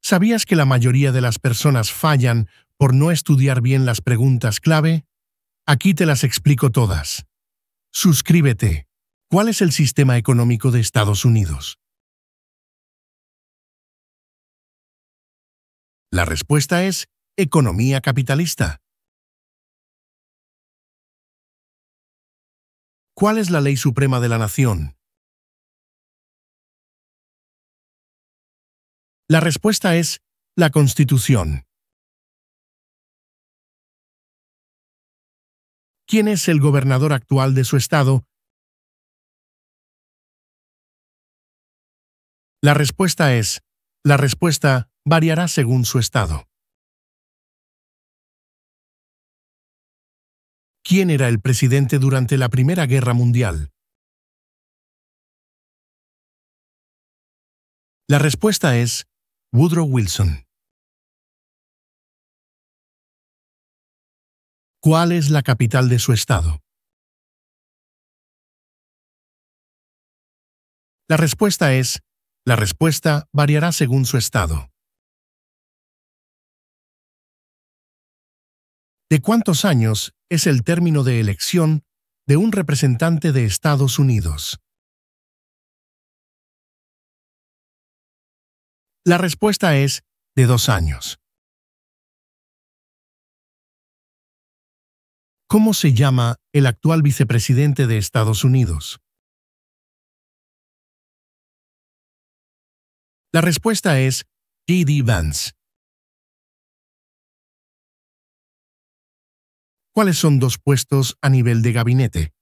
¿Sabías que la mayoría de las personas fallan por no estudiar bien las preguntas clave? Aquí te las explico todas. Suscríbete. ¿Cuál es el sistema económico de Estados Unidos? La respuesta es economía capitalista. ¿Cuál es la ley suprema de la nación? La respuesta es la Constitución. ¿Quién es el gobernador actual de su estado? La respuesta variará según su estado. ¿Quién era el presidente durante la Primera Guerra Mundial? La respuesta es Woodrow Wilson. ¿Cuál es la capital de su estado? La respuesta variará según su estado. ¿De cuántos años es el término de elección de un representante de Estados Unidos? La respuesta es de 2 años. ¿Cómo se llama el actual vicepresidente de Estados Unidos? La respuesta es J.D. Vance. ¿Cuáles son 2 puestos a nivel de gabinete?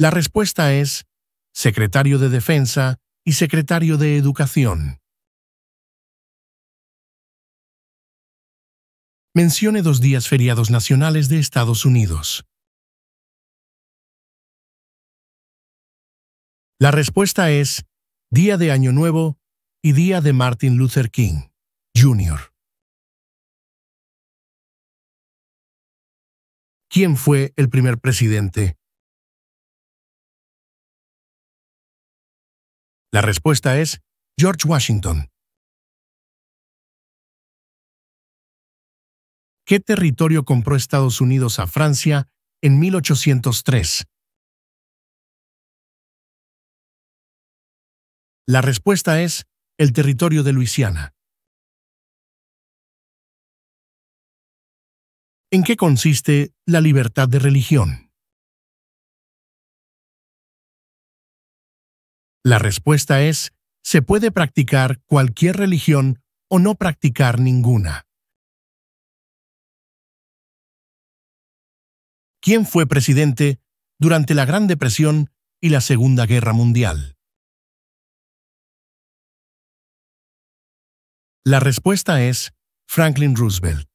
La respuesta es secretario de Defensa y secretario de Educación. Mencione 2 días feriados nacionales de Estados Unidos. La respuesta es Día de Año Nuevo y Día de Martin Luther King, Jr. ¿Quién fue el primer presidente? La respuesta es George Washington. ¿Qué territorio compró Estados Unidos a Francia en 1803? La respuesta es el territorio de Luisiana. ¿En qué consiste la libertad de religión? La respuesta es, se puede practicar cualquier religión o no practicar ninguna. ¿Quién fue presidente durante la Gran Depresión y la Segunda Guerra Mundial? La respuesta es Franklin Roosevelt.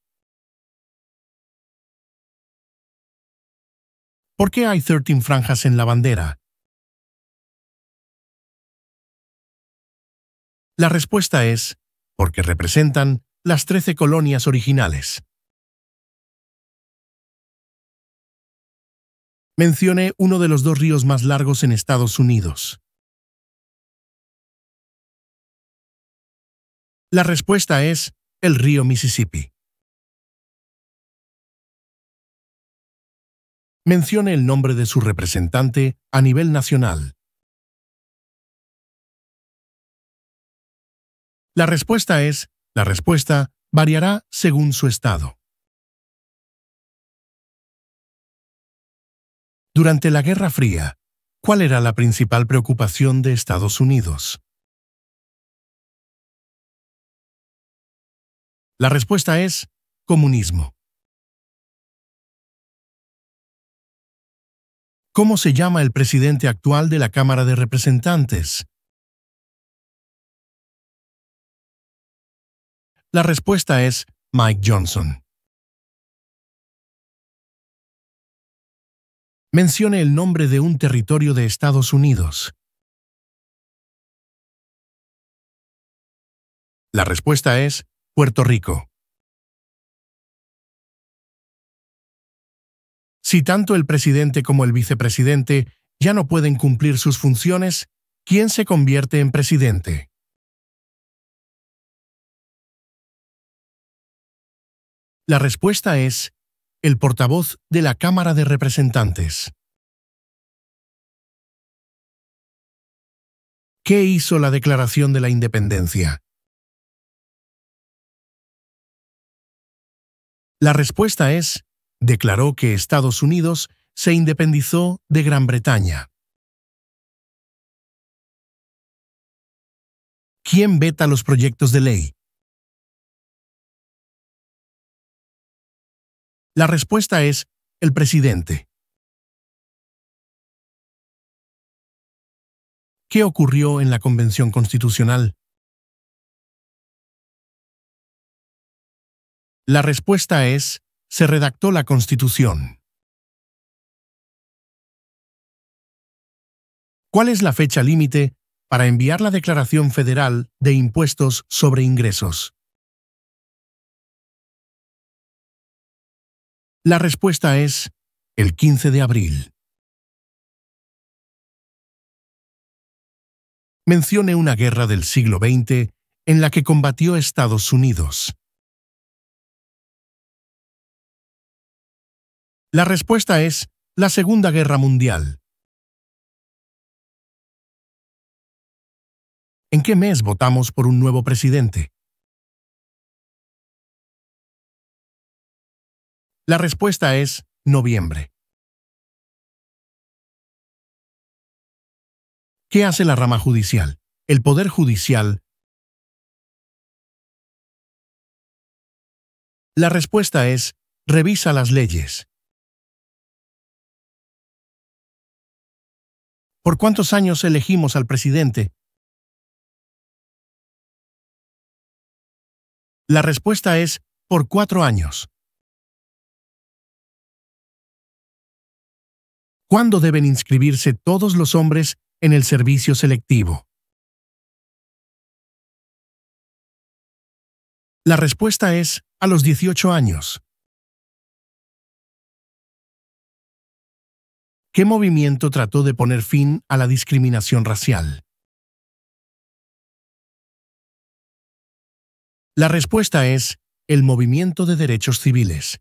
¿Por qué hay 13 franjas en la bandera? La respuesta es porque representan las 13 colonias originales. Mencione uno de los 2 ríos más largos en Estados Unidos. La respuesta es el río Mississippi. Mencione el nombre de su representante a nivel nacional. La respuesta variará según su estado. Durante la Guerra Fría, ¿cuál era la principal preocupación de Estados Unidos? La respuesta es comunismo. ¿Cómo se llama el presidente actual de la Cámara de Representantes? La respuesta es Mike Johnson. Mencione el nombre de un territorio de Estados Unidos. La respuesta es Puerto Rico. Si tanto el presidente como el vicepresidente ya no pueden cumplir sus funciones, ¿Quién se convierte en presidente? La respuesta es el portavoz de la Cámara de Representantes. ¿Qué hizo la Declaración de la Independencia? La respuesta es, declaró que Estados Unidos se independizó de Gran Bretaña. ¿Quién veta los proyectos de ley? La respuesta es el presidente. ¿Qué ocurrió en la Convención Constitucional? La respuesta es, se redactó la Constitución. ¿Cuál es la fecha límite para enviar la Declaración Federal de Impuestos sobre Ingresos? La respuesta es el 15 de abril. Mencione una guerra del siglo XX en la que combatió Estados Unidos. La respuesta es la Segunda Guerra Mundial. ¿En qué mes votamos por un nuevo presidente? La respuesta es noviembre. ¿Qué hace la rama judicial? El Poder Judicial. La respuesta es revisa las leyes. ¿Por cuántos años elegimos al presidente? La respuesta es por 4 años. ¿Cuándo deben inscribirse todos los hombres en el servicio selectivo? La respuesta es a los 18 años. ¿Qué movimiento trató de poner fin a la discriminación racial? La respuesta es el Movimiento de Derechos Civiles.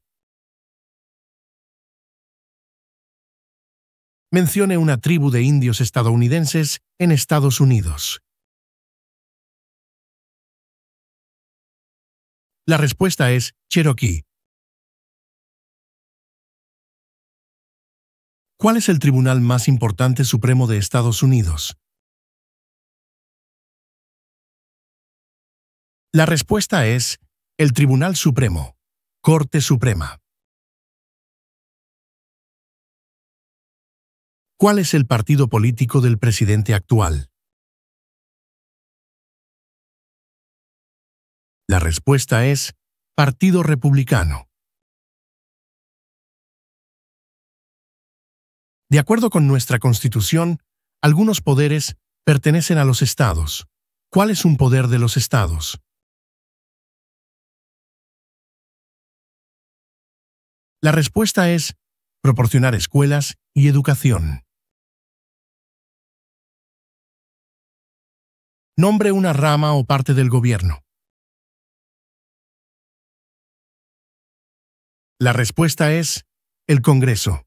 Mencione una tribu de indios estadounidenses en Estados Unidos. La respuesta es Cherokee. ¿Cuál es el tribunal más importante supremo de Estados Unidos? La respuesta es el Tribunal Supremo, Corte Suprema. ¿Cuál es el partido político del presidente actual? La respuesta es Partido Republicano. De acuerdo con nuestra Constitución, algunos poderes pertenecen a los estados. ¿Cuál es un poder de los estados? La respuesta es proporcionar escuelas y educación. Nombre una rama o parte del gobierno. La respuesta es el Congreso.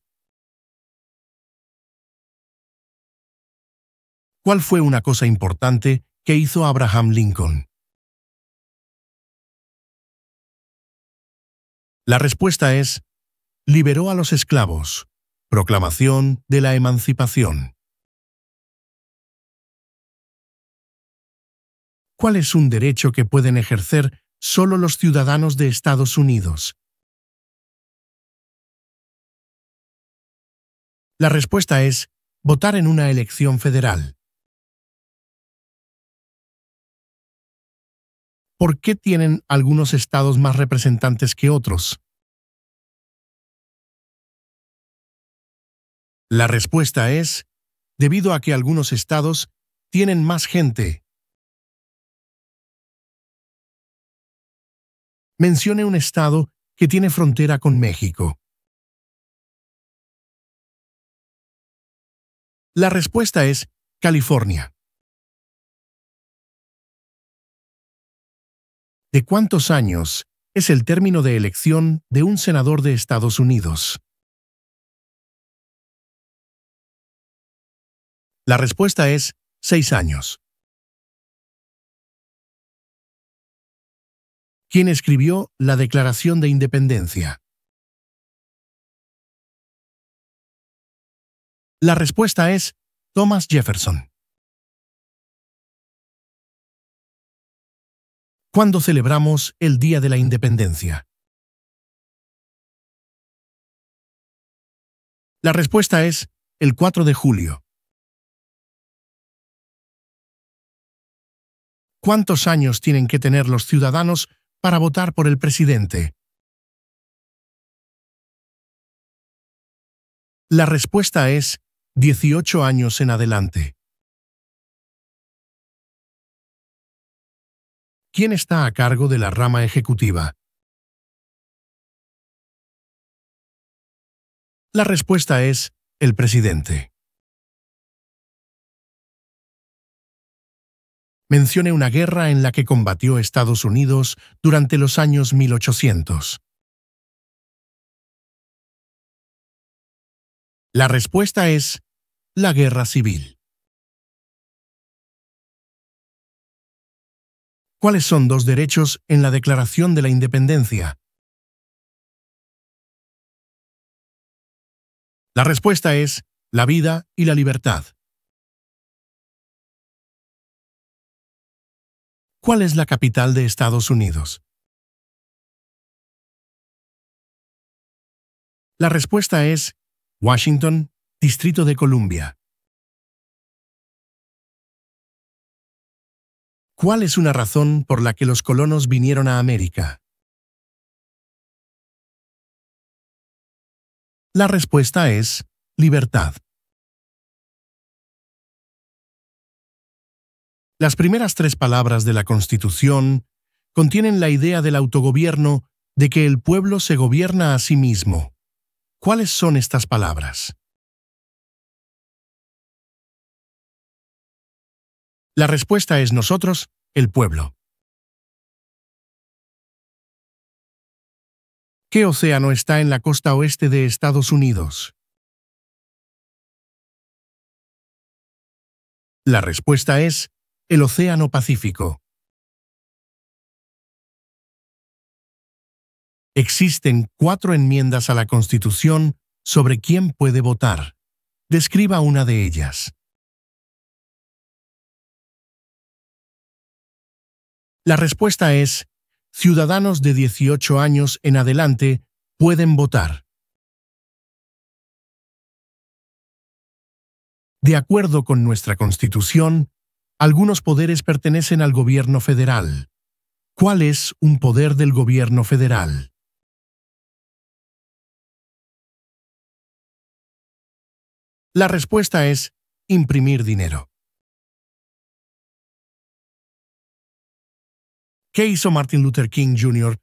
¿Cuál fue una cosa importante que hizo Abraham Lincoln? La respuesta es liberó a los esclavos. Proclamación de la Emancipación. ¿Cuál es un derecho que pueden ejercer solo los ciudadanos de Estados Unidos? La respuesta es votar en una elección federal. ¿Por qué tienen algunos estados más representantes que otros? La respuesta es debido a que algunos estados tienen más gente. Mencione un estado que tiene frontera con México. La respuesta es California. ¿De cuántos años es el término de elección de un senador de Estados Unidos? La respuesta es 6 años. ¿Quién escribió la Declaración de Independencia? La respuesta es Thomas Jefferson. ¿Cuándo celebramos el Día de la Independencia? La respuesta es el 4 de julio. ¿Cuántos años tienen que tener los ciudadanos para votar por el presidente? La respuesta es 18 años en adelante. ¿Quién está a cargo de la rama ejecutiva? La respuesta es el presidente. Mencione una guerra en la que combatió Estados Unidos durante los años 1800. La respuesta es la Guerra Civil. ¿Cuáles son dos derechos en la Declaración de la Independencia? La respuesta es la vida y la libertad. ¿Cuál es la capital de Estados Unidos? La respuesta es Washington, Distrito de Columbia. ¿Cuál es una razón por la que los colonos vinieron a América? La respuesta es libertad. Las primeras 3 palabras de la Constitución contienen la idea del autogobierno de que el pueblo se gobierna a sí mismo. ¿Cuáles son estas palabras? La respuesta es nosotros, el pueblo. ¿Qué océano está en la costa oeste de Estados Unidos? La respuesta es el Océano Pacífico. Existen 4 enmiendas a la Constitución sobre quién puede votar. Describa una de ellas. La respuesta es: ciudadanos de 18 años en adelante pueden votar. De acuerdo con nuestra Constitución, algunos poderes pertenecen al gobierno federal. ¿Cuál es un poder del gobierno federal? La respuesta es imprimir dinero. ¿Qué hizo Martin Luther King Jr.?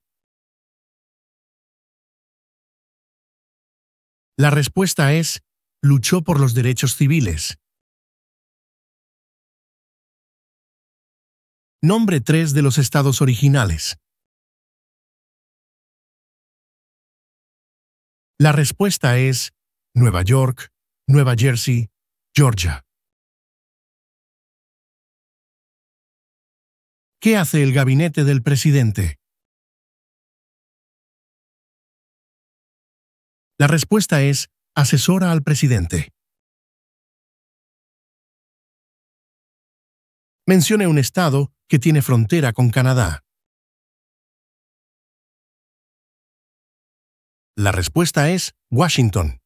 La respuesta es luchó por los derechos civiles. Nombre 3 de los estados originales. La respuesta es Nueva York, Nueva Jersey, Georgia. ¿Qué hace el gabinete del presidente? La respuesta es asesora al presidente. Mencione un estado que tiene frontera con Canadá. La respuesta es Washington.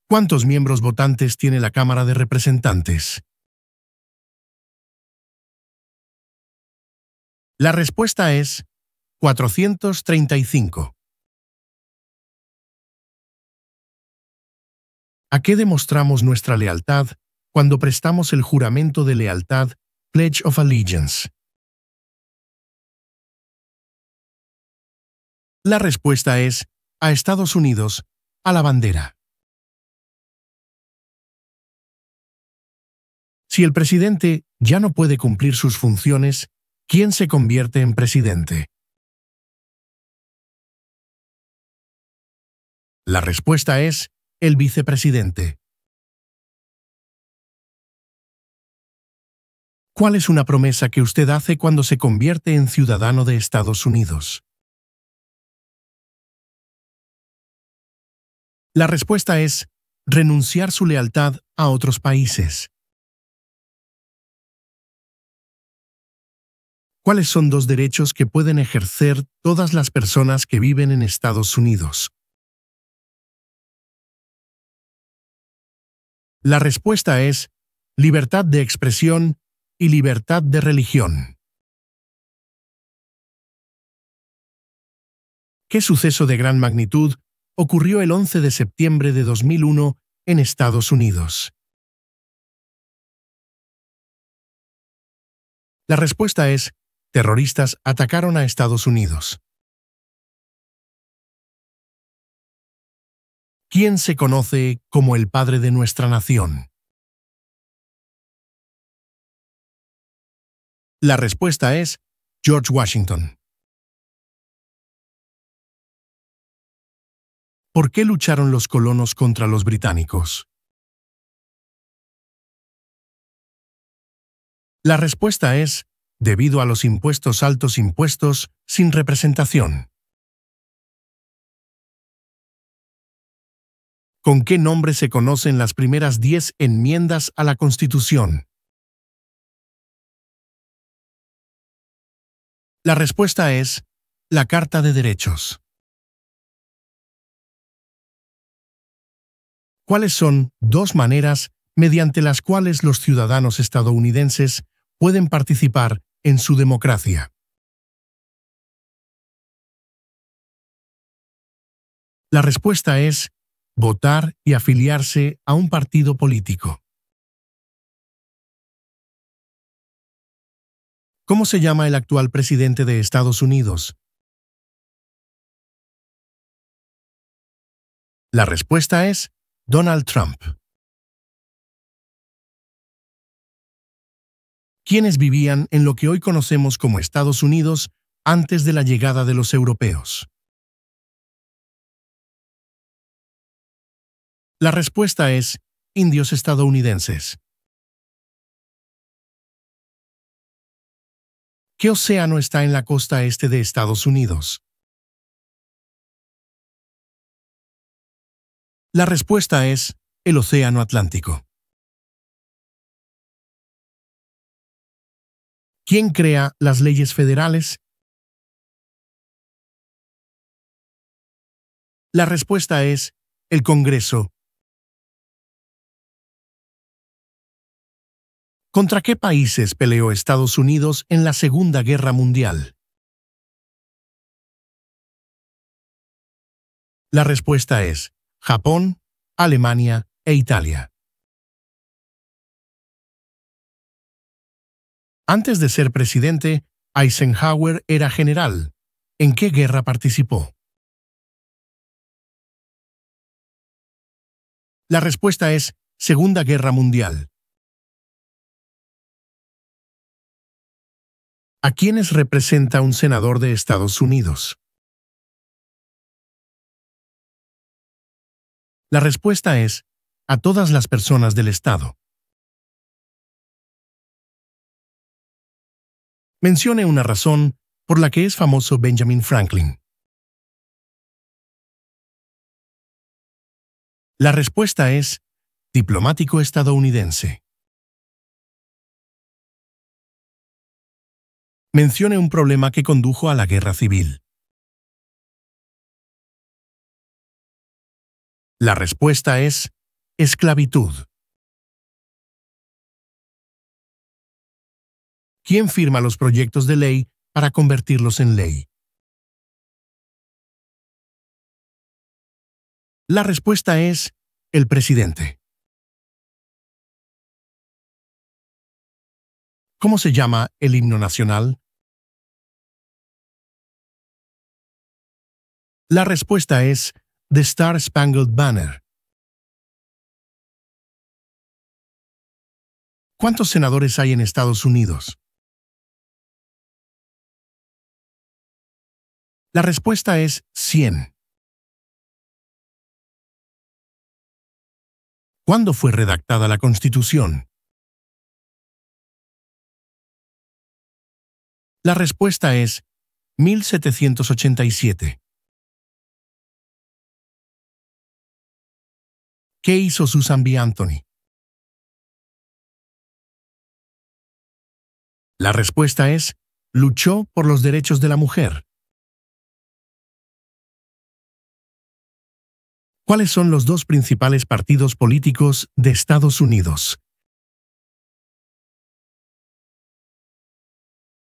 ¿Cuántos miembros votantes tiene la Cámara de Representantes? La respuesta es 435. ¿A qué demostramos nuestra lealtad cuando prestamos el juramento de lealtad, Pledge of Allegiance? La respuesta es a Estados Unidos, a la bandera. Si el presidente ya no puede cumplir sus funciones, ¿quién se convierte en presidente? La respuesta es el vicepresidente. ¿Cuál es una promesa que usted hace cuando se convierte en ciudadano de Estados Unidos? La respuesta es renunciar su lealtad a otros países. ¿Cuáles son dos derechos que pueden ejercer todas las personas que viven en Estados Unidos? La respuesta es libertad de expresión y libertad de religión. ¿Qué suceso de gran magnitud ocurrió el 11 de septiembre de 2001 en Estados Unidos? La respuesta es terroristas atacaron a Estados Unidos. ¿Quién se conoce como el padre de nuestra nación? La respuesta es George Washington. ¿Por qué lucharon los colonos contra los británicos? La respuesta es debido a los altos impuestos sin representación. ¿Con qué nombre se conocen las primeras 10 enmiendas a la Constitución? La respuesta es la Carta de Derechos. ¿Cuáles son dos maneras mediante las cuales los ciudadanos estadounidenses pueden participar en su democracia? La respuesta es votar y afiliarse a un partido político. ¿Cómo se llama el actual presidente de Estados Unidos? La respuesta es Donald Trump. ¿Quiénes vivían en lo que hoy conocemos como Estados Unidos antes de la llegada de los europeos? La respuesta es indios estadounidenses. ¿Qué océano está en la costa este de Estados Unidos? La respuesta es el Océano Atlántico. ¿Quién crea las leyes federales? La respuesta es el Congreso. ¿Contra qué países peleó Estados Unidos en la Segunda Guerra Mundial? La respuesta es Japón, Alemania e Italia. Antes de ser presidente, Eisenhower era general. ¿En qué guerra participó? La respuesta es Segunda Guerra Mundial. ¿A quiénes representa un senador de Estados Unidos? La respuesta es a todas las personas del Estado. Mencione una razón por la que es famoso Benjamin Franklin. La respuesta es diplomático estadounidense. Mencione un problema que condujo a la guerra civil. La respuesta es esclavitud. ¿Quién firma los proyectos de ley para convertirlos en ley? La respuesta es el presidente. ¿Cómo se llama el himno nacional? La respuesta es The Star-Spangled Banner. Star Spangled Banner. ¿Cuántos senadores hay en Estados Unidos? La respuesta es 100. ¿Cuándo fue redactada la Constitución? La respuesta es 1787. ¿Qué hizo Susan B. Anthony? La respuesta es, luchó por los derechos de la mujer. ¿Cuáles son los dos principales partidos políticos de Estados Unidos?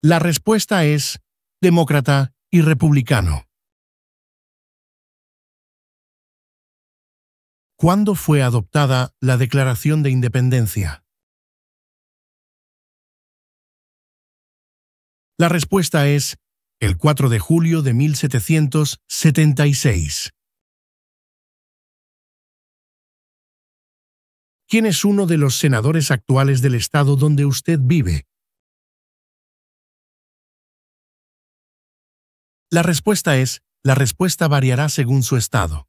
La respuesta es demócrata y republicano. ¿Cuándo fue adoptada la Declaración de Independencia? La respuesta es el 4 de julio de 1776. ¿Quién es uno de los senadores actuales del estado donde usted vive? La respuesta variará según su estado.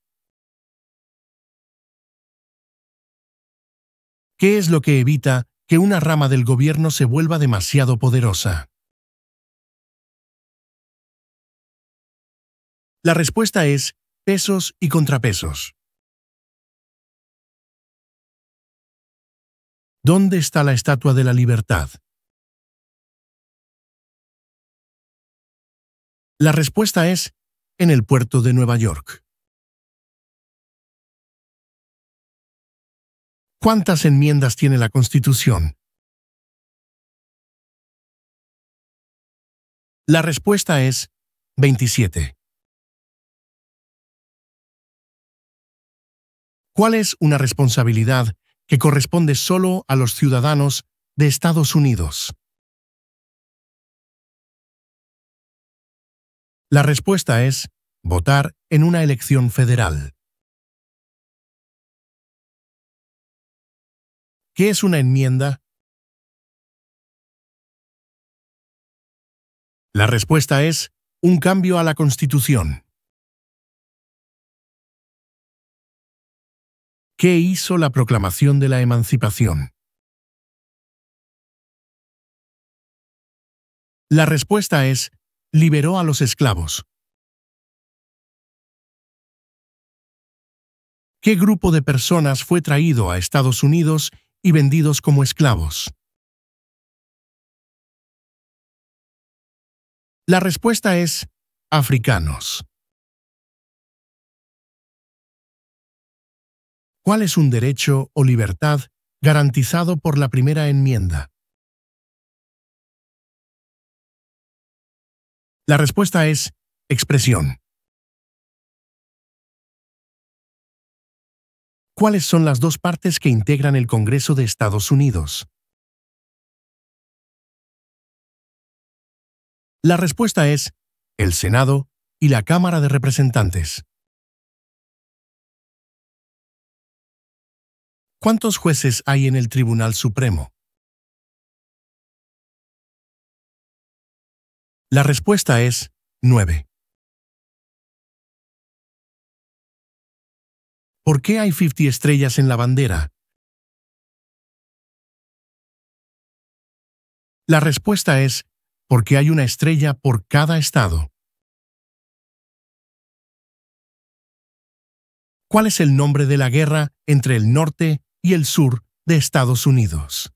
¿Qué es lo que evita que una rama del gobierno se vuelva demasiado poderosa? La respuesta es pesos y contrapesos. ¿Dónde está la Estatua de la Libertad? La respuesta es en el puerto de Nueva York. ¿Cuántas enmiendas tiene la Constitución? La respuesta es 27. ¿Cuál es una responsabilidad que corresponde solo a los ciudadanos de Estados Unidos? La respuesta es votar en una elección federal. ¿Qué es una enmienda? La respuesta es un cambio a la Constitución. ¿Qué hizo la Proclamación de la Emancipación? La respuesta es liberó a los esclavos. ¿Qué grupo de personas fue traído a Estados Unidos y vendidos como esclavos? La respuesta es africanos. ¿Cuál es un derecho o libertad garantizado por la primera enmienda? La respuesta es expresión. ¿Cuáles son las dos partes que integran el Congreso de Estados Unidos? La respuesta es el Senado y la Cámara de Representantes. ¿Cuántos jueces hay en el Tribunal Supremo? La respuesta es 9. ¿Por qué hay 50 estrellas en la bandera? La respuesta es porque hay una estrella por cada estado. ¿Cuál es el nombre de la guerra entre el norte y el sur de Estados Unidos?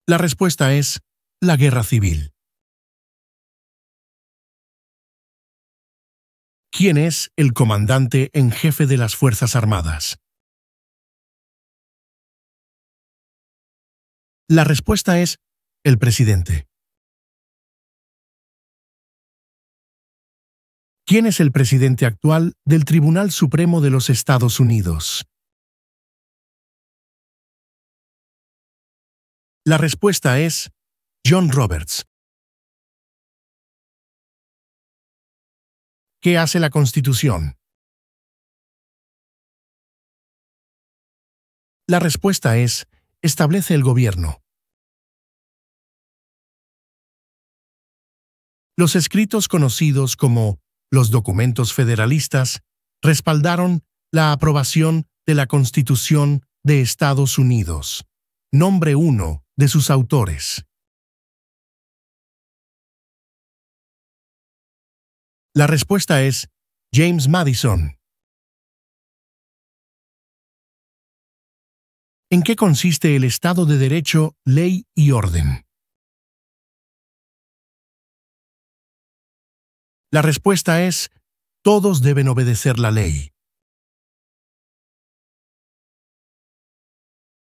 La respuesta es la Guerra Civil. ¿Quién es el comandante en jefe de las Fuerzas Armadas? La respuesta es el presidente. ¿Quién es el presidente actual del Tribunal Supremo de los Estados Unidos? La respuesta es John Roberts. ¿Qué? ¿Qué hace la Constitución? La respuesta es, establece el gobierno. Los escritos conocidos como los documentos federalistas respaldaron la aprobación de la Constitución de Estados Unidos. Nombre 1 de sus autores. La respuesta es James Madison. ¿En qué consiste el Estado de Derecho, ley y orden? La respuesta es, todos deben obedecer la ley.